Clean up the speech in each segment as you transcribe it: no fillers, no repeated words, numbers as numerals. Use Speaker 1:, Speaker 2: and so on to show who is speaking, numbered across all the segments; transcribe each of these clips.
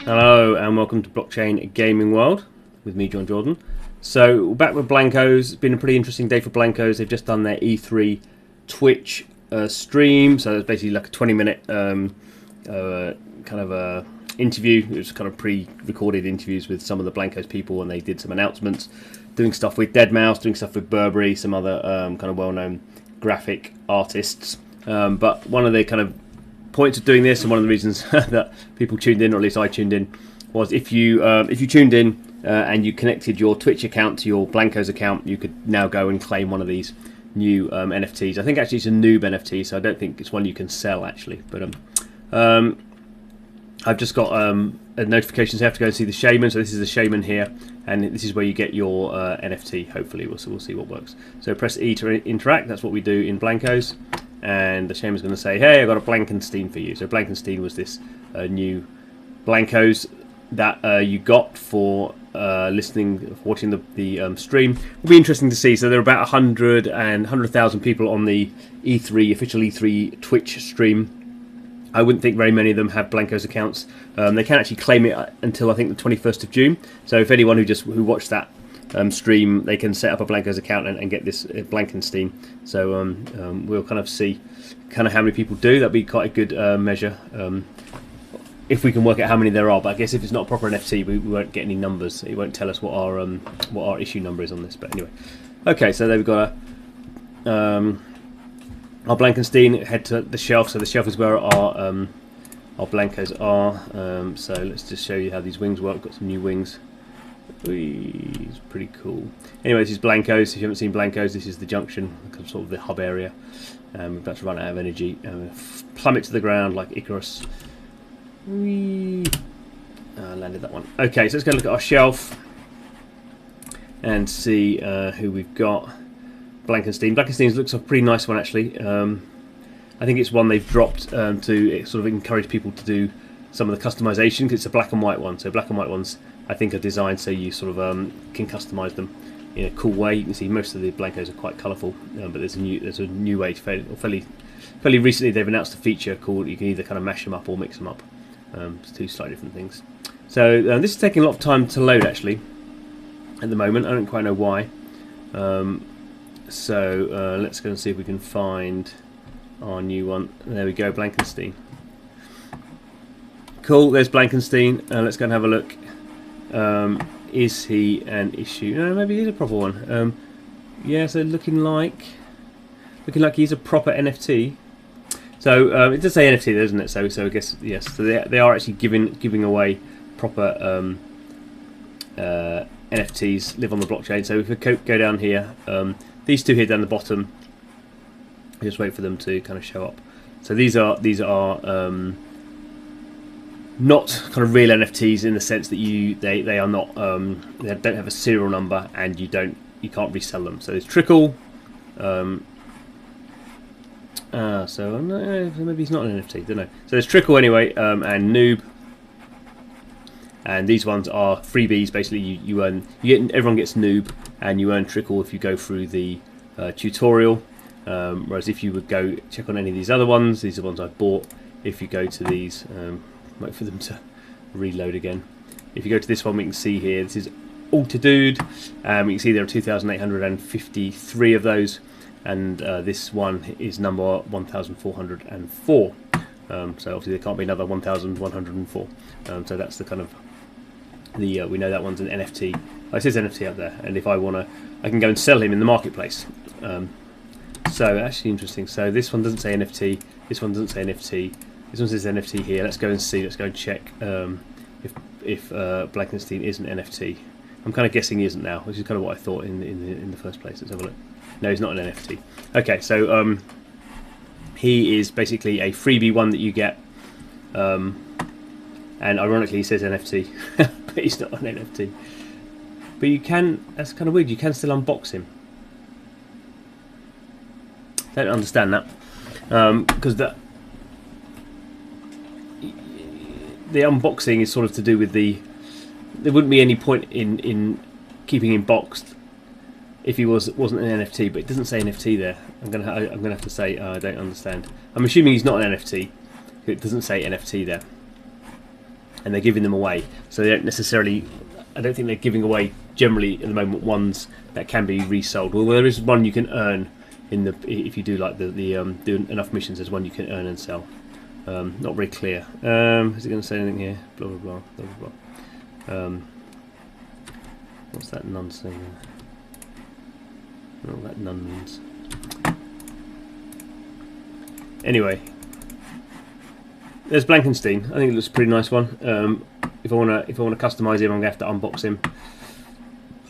Speaker 1: Hello and welcome to Blockchain Gaming World with me, John Jordan. So we're back with Blankos. It's been a pretty interesting day for Blankos. They've just done their E3 Twitch stream, so it's basically like a 20-minute interview. It was kind of pre-recorded interviews with some of the Blankos people, and they did some announcements, doing stuff with deadmau5, doing stuff with Burberry, some other kind of well-known graphic artists. But one of the kind of points of doing this, and one of the reasons that people tuned in, or at least I tuned in, was if you tuned in and you connected your Twitch account to your Blankos account, you could now go and claim one of these new NFTs. I think actually it's a noob NFT, so I don't think it's one you can sell actually. But I've just got a notification, so I have to go and see the shaman. So this is the shaman here, and this is where you get your NFT. Hopefully, we'll see what works. So press E to interact. That's what we do in Blankos. And the shaman's going to say, "Hey, I got a Blankenstein for you." So Blankenstein was this new Blankos that you got for watching the stream. It'll be interesting to see. So there are about 100,000 people on the official E3 Twitch stream. I wouldn't think very many of them have Blankos accounts. They can actually claim it until I think the 21st of June. So if anyone who watched that stream, they can set up a Blankos account and get this Blankenstein. So we'll kind of see how many people do. That'd be quite a good measure if we can work out how many there are. But I guess if it's not a proper NFT, we won't get any numbers. It won't tell us what our issue number is on this. But anyway, okay. So there we've got our Blankenstein. Head to the shelf. So the shelf is where our Blankos are. So let's just show you how these wings work. Got some new wings. It's pretty cool. Anyway, this is Blankos. If you haven't seen Blankos, this is the junction, sort of the hub area. We're about to run out of energy and plummet to the ground like Icarus. Landed that one. Okay, so let's go look at our shelf and see who we've got. Blankenstein. Blankenstein looks like a pretty nice one actually. I think it's one they've dropped to sort of encourage people to do some of the customization, because it's a black and white one. So black and white ones I think are designed so you sort of can customize them in a cool way. You can see most of the Blankos are quite colourful, but there's a new way to fairly recently they've announced a feature called you can either kind of mash them up or mix them up. It's two slightly different things. So this is taking a lot of time to load actually at the moment. I don't quite know why. So let's go and see if we can find our new one. There we go, Blankenstein. Cool, there's Blankenstein. Let's go and have a look. Is he an issue? No, maybe he's a proper one. Yeah, so looking like he's a proper NFT. So it does say NFT, doesn't it? So I guess yes. So they are actually giving away proper NFTs live on the blockchain. So if we go down here, these two here down the bottom, just wait for them to kind of show up. So these are not kind of real NFTs in the sense that they are not they don't have a serial number, and you can't resell them. So there's Trickle. So maybe he's not an NFT. Don't know. So there's Trickle anyway, and Noob. And these ones are freebies. Basically, everyone gets Noob, and you earn Trickle if you go through the tutorial. Whereas if you would go check on any of these other ones, these are the ones I've bought. If you go to these, wait for them to reload again. If you go to this one, we can see here, this is Altadude. You can see there are 2,853 of those, and this one is number 1,404. So obviously there can't be another 1,104. So that's the kind of we know that one's an NFT. It says NFT up there, and if I wanna, I can go and sell him in the marketplace. So actually interesting. So this one doesn't say NFT. This one doesn't say NFT. This one says NFT here. Let's go and see. Let's go and check if Blankenstein is an NFT. I'm kind of guessing he isn't now, which is kind of what I thought in the first place. Let's have a look. No, he's not an NFT. Okay, so he is basically a freebie one that you get, and ironically he says NFT, but he's not an NFT. But you can. That's kind of weird. You can still unbox him. Don't understand that, because the unboxing is sort of to do with there wouldn't be any point in keeping him boxed if he wasn't an NFT, but it doesn't say NFT there. I'm gonna have to say I don't understand. I'm assuming he's not an NFT. It doesn't say NFT there. and they're giving them away. So they don't necessarily, I don't think they're giving away generally at the moment ones that can be resold. Well, there is one you can earn in the, if you do like the do enough missions. There's one you can earn and sell. Not very clear. Is it going to say anything here? Blah blah blah blah blah. What's that none saying? I don't know what that none means. Anyway, there's Blankenstein. I think it looks a pretty nice one. If I want to customize him, I'm going to have to unbox him.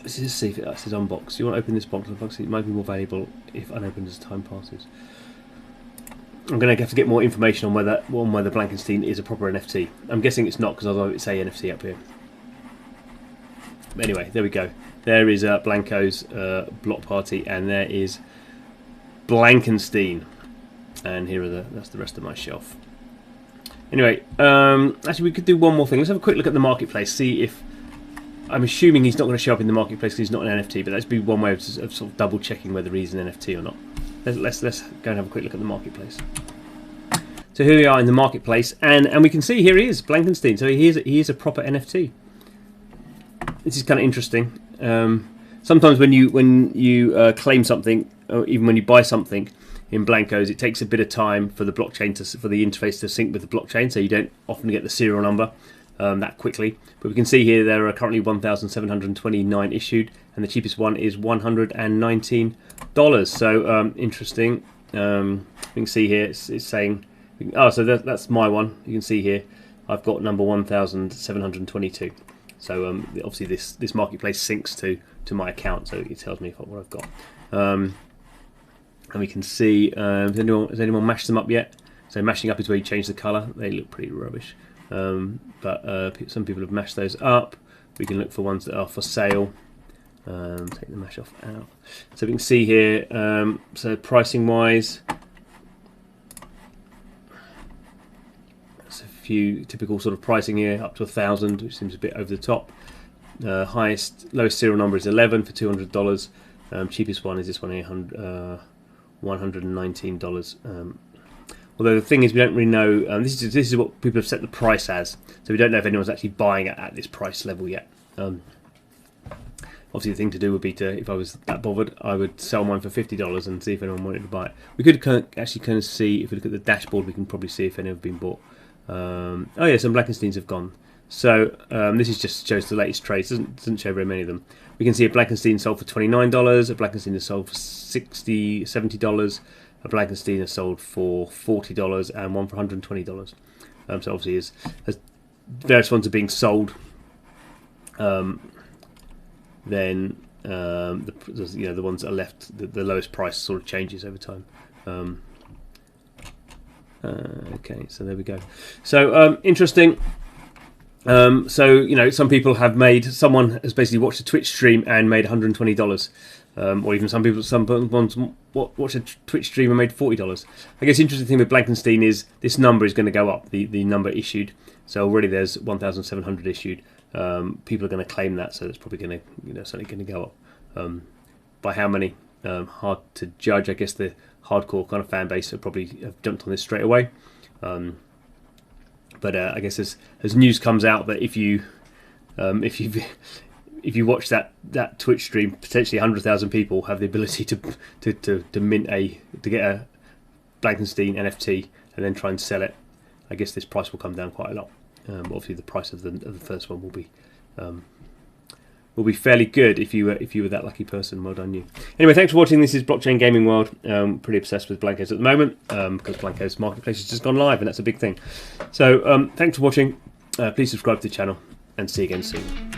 Speaker 1: Let's just see if it says unbox. You want to open this box? It might be more valuable if unopened as time passes. I'm going to have to get more information on whether Blankenstein is a proper NFT. I'm guessing it's not because otherwise it would say NFT up here. But anyway, there we go. There is Blankos block party, and there is Blankenstein. And here are that's the rest of my shelf. Anyway, actually we could do one more thing. Let's have a quick look at the marketplace. See if, I'm assuming he's not going to show up in the marketplace because he's not an NFT, but that'd be one way of sort of double checking whether he's an NFT or not. Let's go and have a quick look at the marketplace. So here we are in the marketplace, and we can see here he is, Blankenstein. So he is a proper NFT. This is kind of interesting. Sometimes when you claim something, or even when you buy something in Blankos, it takes a bit of time for the blockchain for the interface to sync with the blockchain, so you don't often get the serial number that quickly. But we can see here there are currently 1,729 issued, and the cheapest one is $119. So interesting. You can see here it's saying, oh, so that's my one. You can see here I've got number 1,722. So obviously this marketplace syncs to my account, so it tells me what I've got. And we can see, has anyone mashed them up yet? So mashing up is where you change the colour. They look pretty rubbish. But some people have mashed those up. We can look for ones that are for sale. Take the mash off out. So we can see here, so pricing wise, there's a few typical sort of pricing here, up to 1,000, which seems a bit over the top. Lowest serial number is 11 for $200. Cheapest one is this one here, $119. Although the thing is, we don't really know. This is what people have set the price as, so we don't know if anyone's actually buying it at this price level yet. Obviously, the thing to do would be to, if I was that bothered, I would sell mine for $50 and see if anyone wanted to buy it. We could actually kind of see, if we look at the dashboard, we can probably see if any have been bought. Oh yeah, some Blankensteins have gone. So this is just shows the latest trades. Doesn't show very many of them. We can see a Blankenstein sold for $29, a Blankenstein is sold for $60, $70, a Blankenstein is sold for $40, and one for $120. So obviously, as various ones are being sold, then the ones that are left, the lowest price sort of changes over time. Okay, so there we go. So interesting. So some people have someone has basically watched a Twitch stream and made $120, or even some ones watch a Twitch stream and made $40. I guess the interesting thing with Blankenstein is this number is going to go up, the number issued. So already there's 1,700 issued. People are going to claim that, so it's probably going to certainly going to go up. By how many? Hard to judge. I guess the hardcore kind of fan base have probably jumped on this straight away. But I guess as news comes out that if you watch that Twitch stream, potentially 100,000 people have the ability to get a Blankenstein NFT and then try and sell it. I guess this price will come down quite a lot. Obviously, the price of the first one will be fairly good if you were that lucky person. Well done you. Anyway, thanks for watching. This is Blockchain Gaming World. Pretty obsessed with Blankos at the moment because Blankos Marketplace has just gone live, and that's a big thing. So thanks for watching. Please subscribe to the channel, and see you again soon.